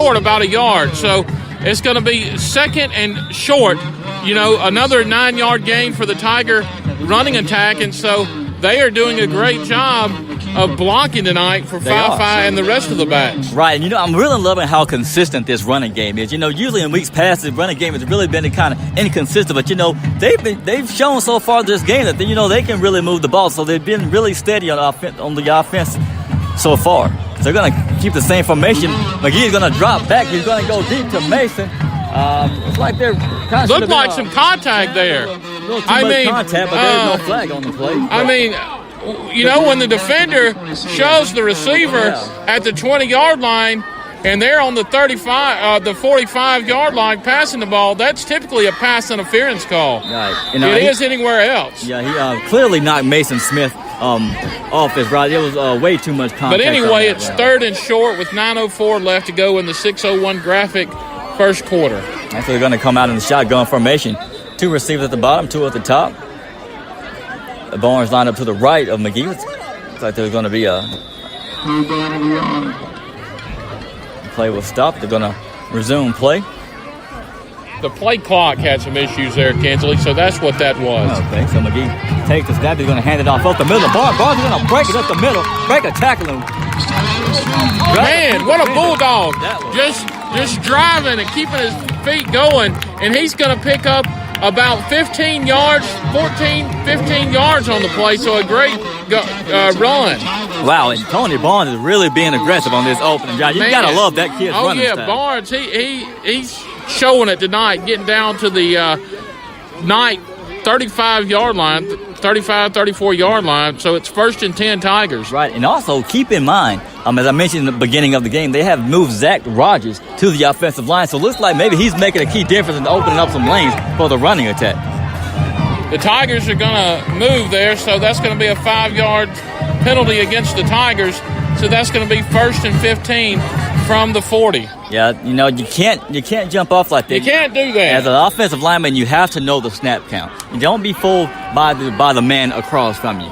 short about a yard. So it's going to be second and short. Another 9-yard gain for the Tiger running attack. And so they are doing a great job of blocking tonight for Fi and the rest of the backs. Right, and I'm really loving how consistent this running game is. Usually in weeks past, the running game has really been kind of inconsistent, but they've shown so far this game that they can really move the ball. So they've been really steady on the offense so far. So they're going to keep the same formation. McGee's going to drop back. He's going to go deep to Mason. It's like they're kind of looked like some contact there. Contact, but there's no flag on the play. When the defender shows the receiver at the 20-yard line and they're on the 45-yard line passing the ball, that's typically a pass interference call. Right. It is anywhere else. Yeah, he clearly knocked Mason Smith off his ride. It was way too much contact. But anyway, it's third and short with 9:04 left to go in the 6:01 graphic first quarter. So they're going to come out in the shotgun formation. 2 receivers at the bottom, 2 at the top. The Barnes lined up to the right of McGee. Looks like there's going to be a play will stop. They're going to resume play. The play clock had some issues there, Kinsley, so that's what that was. Okay, so McGee takes the snap. He's going to hand it off the middle. Barnes is going to break it up the middle, break a tackle. Man, what a bulldog. Just driving and keeping his feet going, and he's going to pick up about 15 yards on the play, so a great run. Wow, and Tony Barnes is really being aggressive on this opening drive. You got to love that kid's running style. Barnes, he's showing it tonight, getting down to the 35-yard line, 34-yard line, so it's 1st and 10 Tigers. Right, and also keep in mind, as I mentioned in the beginning of the game, they have moved Zach Rogers to the offensive line, so it looks like maybe he's making a key difference in opening up some lanes for the running attack. The Tigers are going to move there, so that's going to be a 5-yard penalty against the Tigers, so that's going to be 1st and 15 from the 40. Yeah, you can't jump off like that. You can't do that. As an offensive lineman, you have to know the snap count. You don't be fooled by the man across from you.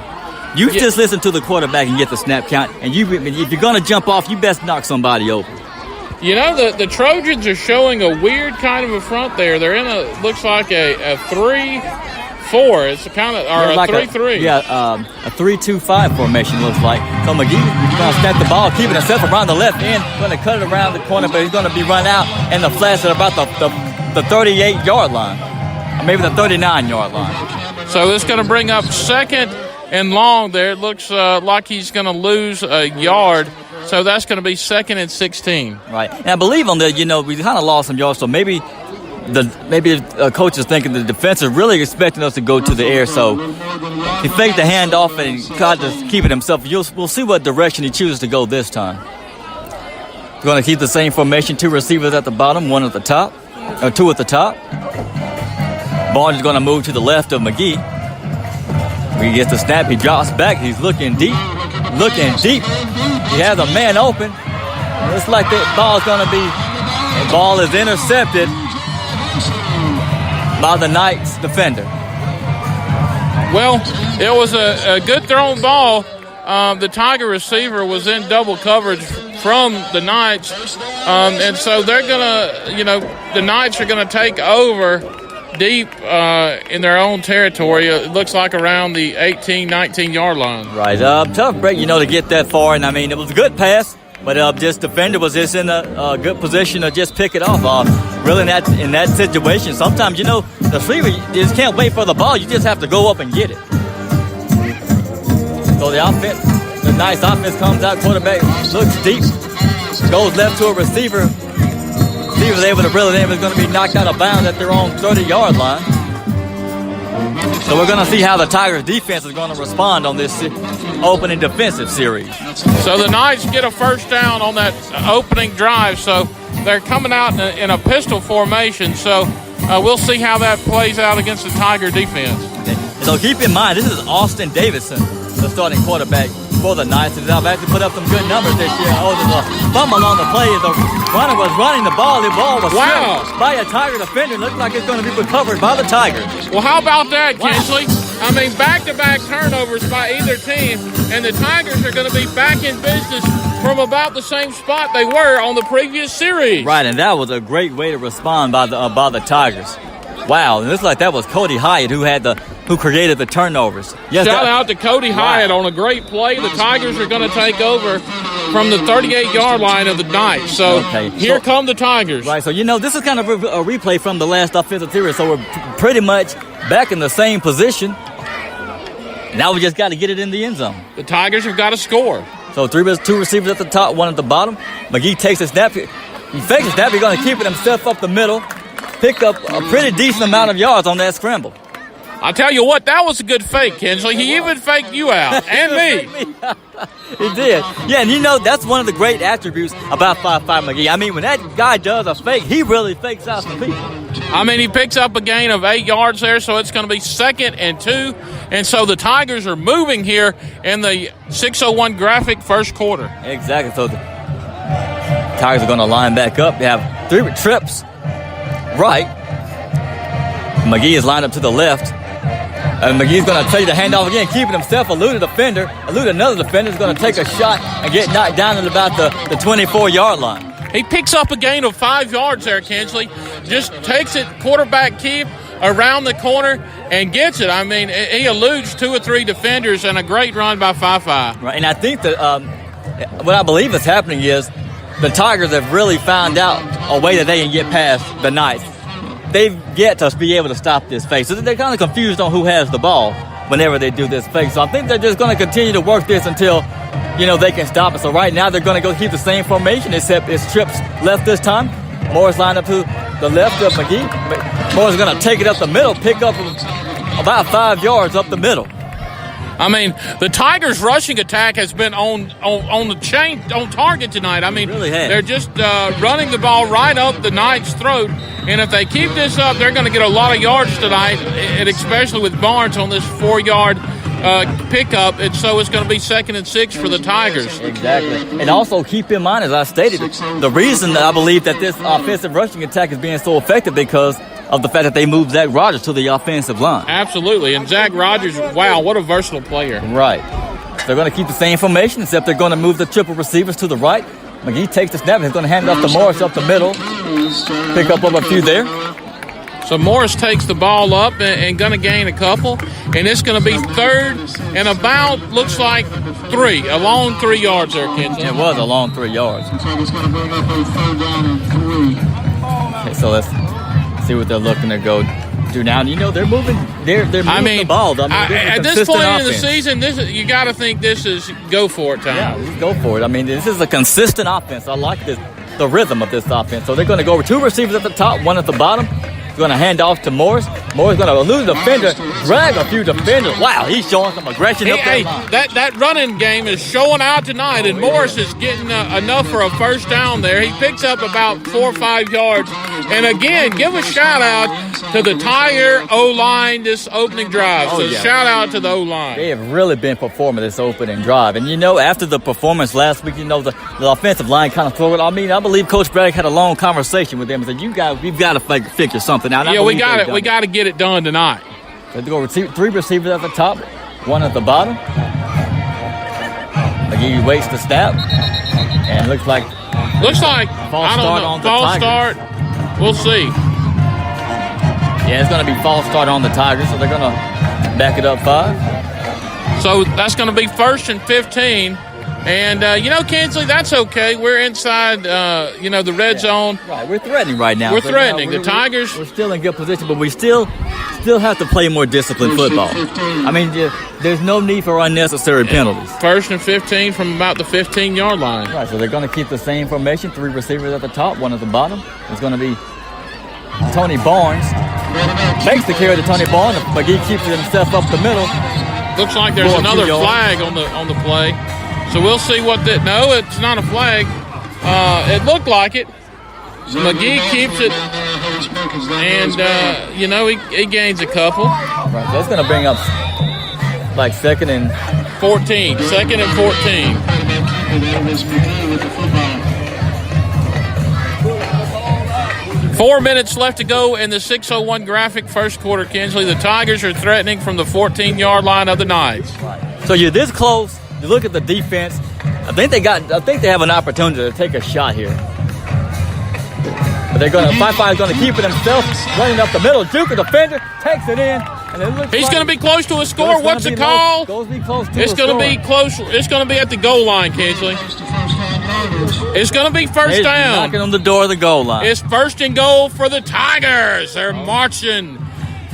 You just listen to the quarterback and get the snap count. And if you're going to jump off, you best knock somebody open. The Trojans are showing a weird kind of a front there. They're in looks like a 3-4. It's a 3-3. A 3-2-5 formation looks like. So McGee is going to snap the ball, keeping himself around the left end, going to cut it around the corner, but he's going to be run out in the flats at about the 38-yard line, or maybe the 39-yard line. So it's going to bring up 2nd and long there. It looks like he's going to lose a yard. So that's going to be 2nd and 16. Right. And I believe on that, we kind of lost some yards, so maybe the coach is thinking the defense is really expecting us to go to the air, so he faked the handoff and tried to keep it himself. We'll see what direction he chooses to go this time. We're going to keep the same formation, 2 receivers at the bottom, 2 at the top. Barnes is going to move to the left of McGee. When he gets the snap, he drops back. He's looking deep. He has a man open. Looks like the ball is intercepted by the Knights defender. Well, it was a good thrown ball. The Tiger receiver was in double coverage from the Knights, and so they're the Knights are gonna take over deep in their own territory. It looks like around the 18, 19-yard line. Right. Tough break, to get that far, and it was a good pass. But just defender was just in a good position to just pick it off. Really, in that situation, sometimes the receiver just can't wait for the ball. You just have to go up and get it. So the nice offense comes out. Quarterback looks deep, goes left to a receiver. Receiver's able to reel it in. It's going to be knocked out of bounds at their own 30-yard line. So we're going to see how the Tigers defense is going to respond on this opening defensive series. So the Knights get a first down on that opening drive. So they're coming out in a pistol formation. So we'll see how that plays out against the Tiger defense. So keep in mind, this is Austin Davidson, the starting quarterback for the Knights. And they've actually put up some good numbers this year. There's a fumble on the play. The runner was running the ball. The ball was stripped by a Tiger defender. It looks like it's going to be recovered by the Tigers. Well, how about that, Kinsley? I mean, back-to-back turnovers by either team, and the Tigers are going to be back in business from about the same spot they were on the previous series. Right, and that was a great way to respond by the Tigers. Wow, and it looks like that was Cody Hyatt who created the turnovers. Yes, Shout out to Cody Hyatt on a great play. The Tigers are going to take over from the 38-yard line of the Knights. So here come the Tigers. Right, so this is kind of a replay from the last offensive period. So we're pretty much back in the same position. Now we just got to get it in the end zone. The Tigers have got to score. So two receivers at the top, one at the bottom. McGee takes a snap. He fakes a snap. He's going to keep it himself up the middle. Pick up a pretty decent amount of yards on that scramble. I'll tell you what, that was a good fake, Kinsley. He even faked you out, and me. He did. Yeah, and that's one of the great attributes about 5'5" McGee. I mean, when that guy does a fake, he really fakes out some people. I mean, he picks up a gain of 8 yards there, so it's going to be 2nd and 2. And so the Tigers are moving here in the 6:01 graphic first quarter. Exactly. So the Tigers are going to line back up. They have 3 trips right. McGee is lined up to the left. And McGee's going to take the handoff again, keeping himself, elude another defender, is going to take a shot and get knocked down at about the 24-yard line. He picks up a gain of 5 yards there, Kinsley. Just takes it, quarterback keep, around the corner, and gets it. I mean, he eludes 2 or 3 defenders, and a great run by 5'5". Right, and I think that what I believe is happening is the Tigers have really found out a way that they can get past the Knights. They've yet to be able to stop this fake. So they're kind of confused on who has the ball whenever they do this fake. So I think they're just going to continue to work this until, they can stop it. So right now they're going to go keep the same formation, except it's trips left this time. Morris lined up to the left of McGee. Morris is going to take it up the middle, pick up about 5 yards up the middle. I mean, the Tigers' rushing attack has been on target tonight. I mean, really they're just running the ball right up the Knights' throat. And if they keep this up, they're going to get a lot of yards tonight, and especially with Barnes on this 4-yard pickup. And so it's going to be 2nd and 6 for the Tigers. Exactly. And also keep in mind, as I stated, the reason that I believe that this offensive rushing attack is being so effective because of the fact that they moved Zach Rogers to the offensive line. Absolutely. And Zach Rogers, wow, what a versatile player. Right. They're going to keep the same formation, except they're going to move the triple receivers to the right. McGee takes the snap. He's going to hand it off to Morris up the middle. Pick up a few there. So Morris takes the ball up and going to gain a couple. And it's going to be 3rd and about, looks like 3. A long 3 yards there, Kinsley. It was a long 3 yards. Okay, so let's see what they're looking to go do now. They're moving. They're moving the ball. At this point in the season, you got to think this is go for it time. Yeah, just go for it. I mean, this is a consistent offense. I like the rhythm of this offense. So they're going to go over 2 receivers at the top, 1 at the bottom. He's going to hand off to Morris. Morris going to elude the defender, drag a few defenders. Wow, he's showing some aggression up there. That running game is showing out tonight, and Morris is getting enough for a first down there. He picks up about 4 or 5 yards. And again, give a shout out to the Tiger O-line this opening drive. Shout out to the O-line. They have really been performing this opening drive. And after the performance last week, the offensive line kind of threw it. I mean, I believe Coach Braddock had a long conversation with them and said, we've got to figure something out. Yeah, we got it. We got to get it done tonight. So they go 3 receivers at the top, 1 at the bottom. McGee waits the snap, and looks like false start. We'll see. Yeah, it's going to be false start on the Tigers, so they're going to back it up 5. So that's going to be 1st and 15. And, Kinsley, that's okay. We're inside, the red zone. Right, we're threatening right now. We're threatening. The Tigers. We're still in good position, but we still have to play more disciplined football. I mean, there's no need for unnecessary penalties. 1st and 15 from about the 15-yard line. Right, so they're going to keep the same formation. 3 receivers at the top, 1 at the bottom. It's going to be Tony Barnes. Takes the carry to Tony Barnes. McGee keeps it himself up the middle. Looks like there's another flag on the play. So we'll see what that. No, it's not a flag. It looked like it. So McGee keeps it, and he gains a couple. Right, so that's going to bring up like 2nd and 14. 2nd and 14. 4 minutes left to go in the 6:01 graphic first quarter, Kinsley. The Tigers are threatening from the 14-yard line of the Knights. So you're this close. You look at the defense. I think they have an opportunity to take a shot here. But they're going to, 5-5 is going to keep it himself, running up the middle. Duke, the defender, takes it in. And it looks He's going to be close to a score. What's the call? It's going to be close. It's going to be at the goal line, Kinsley. It's going to be first down. Knocking on the door of the goal line. It's first and goal for the Tigers. They're marching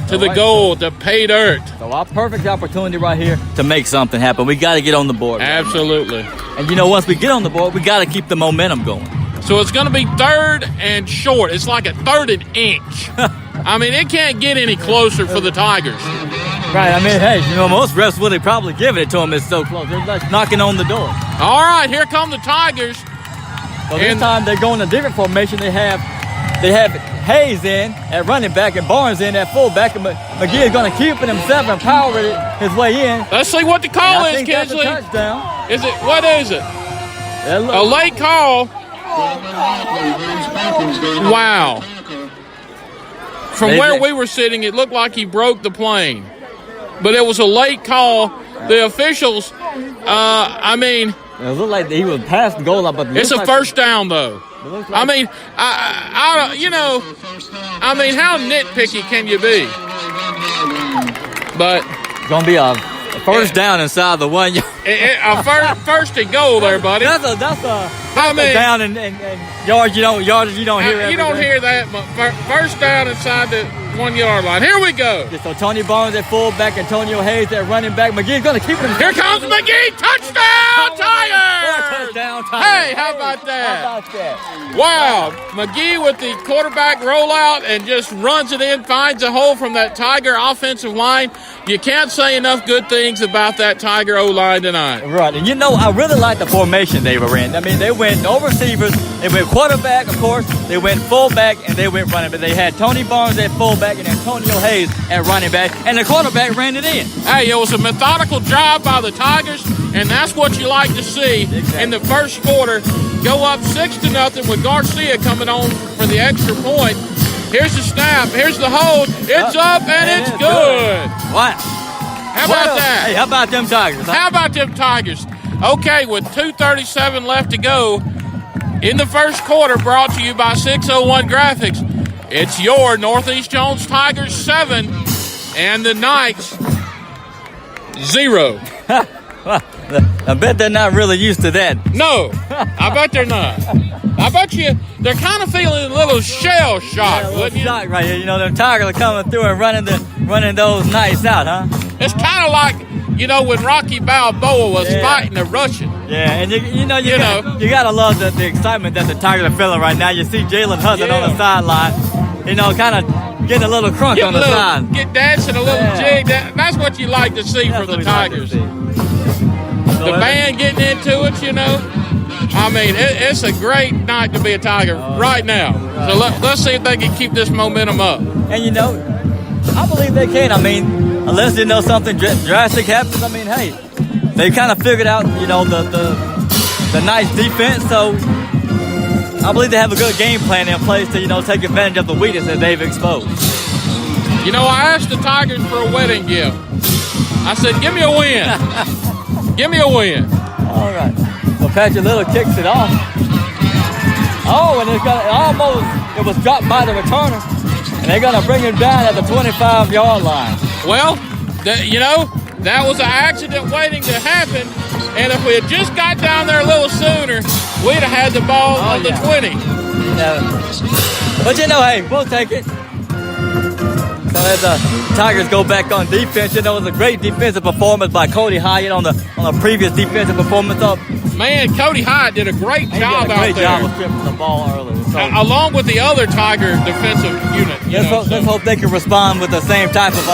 to the goal to pay dirt. So our perfect opportunity right here to make something happen. We got to get on the board. Absolutely. And once we get on the board, we got to keep the momentum going. So it's going to be third and short. It's like a third and inch. I mean, it can't get any closer for the Tigers. Right. I mean, hey, most refs would have probably given it to them. It's so close. They're like knocking on the door. All right, here come the Tigers. Well, this time they're going a different formation. They have Hayes in at running back and Barnes in at fullback. And McGee is going to keep it himself and power his way in. Let's see what the call is, Kinsley. That's a touchdown. Is it? What is it? A late call. Wow. From where we were sitting, it looked like he broke the plane. But it was a late call. The officials, it looked like he was past the goal line, but it's a first down, though. I mean, how nitpicky can you be? But it's gonna be a first down inside the 1 yard. First and goal there, buddy. That's a down and yards you don't hear. You don't hear that. First down inside the 1 yard line. Here we go. So Tony Barnes at fullback, Antonio Hayes at running back. McGee's going to keep it. Here comes McGee. Touchdown, Tigers! Touchdown, Tigers. Hey, how about that? Wow. McGee with the quarterback rollout and just runs it in, finds a hole from that Tiger offensive line. You can't say enough good things about that Tiger O-line tonight. Right. And I really like the formation they were in. I mean, they went no receivers. They went quarterback, of course. They went fullback, and they went running back. They had Tony Barnes at fullback and Antonio Hayes at running back, and the quarterback ran it in. Hey, it was a methodical job by the Tigers, and that's what you like to see in the first quarter. Go up 6-0 with Garcia coming on for the extra point. Here's the snap. Here's the hold. It's up, and it's good. Wow. How about that? Hey, how about them Tigers? Huh? How about them Tigers? Okay, with 2:37 left to go in the first quarter, brought to you by 601 Graphics. It's your Northeast Jones Tigers 7 and the Knights 0. I bet they're not really used to that. No, I bet they're not. I bet you they're kind of feeling a little shell shock, wouldn't you? Shock right here. Them Tigers are coming through and running those Knights out, huh? It's kind of like, when Rocky Balboa was fighting the Russian. Yeah, and you gotta love the excitement that the Tigers are feeling right now. You see Jalen Hudson on the sideline, kind of getting a little crunk on the side. Get dancing a little jig. That's what you like to see from the Tigers. The band getting into it, I mean, it's a great night to be a Tiger right now. So let's see if they can keep this momentum up. And I believe they can. I mean, unless something drastic happens. I mean, hey, they kind of figured out, the Knights defense. So I believe they have a good game plan in place to, take advantage of the weakness that they've exposed. I asked the Tigers for a wedding gift. I said, give me a win. Give me a win. All right. So Patrick Little kicks it off. Oh, and it was dropped by the returner. And they're going to bring it down at the 25-yard line. Well, that was an accident waiting to happen. And if we had just got down there a little sooner, we'd have had the ball on the 20. But hey, we'll take it. So as the Tigers go back on defense, it was a great defensive performance by Cody Hyatt on the previous defensive performance. Man, Cody Hyatt did a great job out there. Great job of stripping the ball early. So, along with the other Tiger defensive unit. Let's hope they can respond with the same type of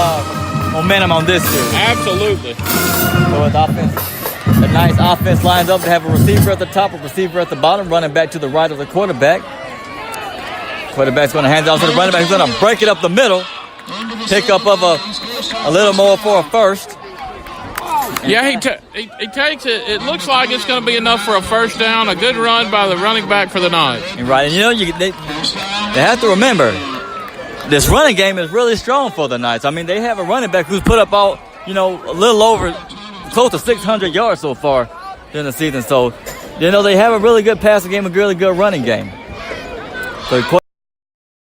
momentum on this series. Absolutely. So with the nice offense lines up to have a receiver at the top, a receiver at the bottom, running back to the right of the quarterback. Quarterback's going to hand it off to the running back. He's going to break it up the middle. Pick up of a little more for a first. Yeah, he takes it. It looks like it's going to be enough for a first down, a good run by the running back for the Knights. Right, and you know, they have to remember, this running game is really strong for the Knights. I mean, they have a running back who's put up a little over, close to 600 yards so far during the season. So, you know, they have a really good passing game, a really good running game. So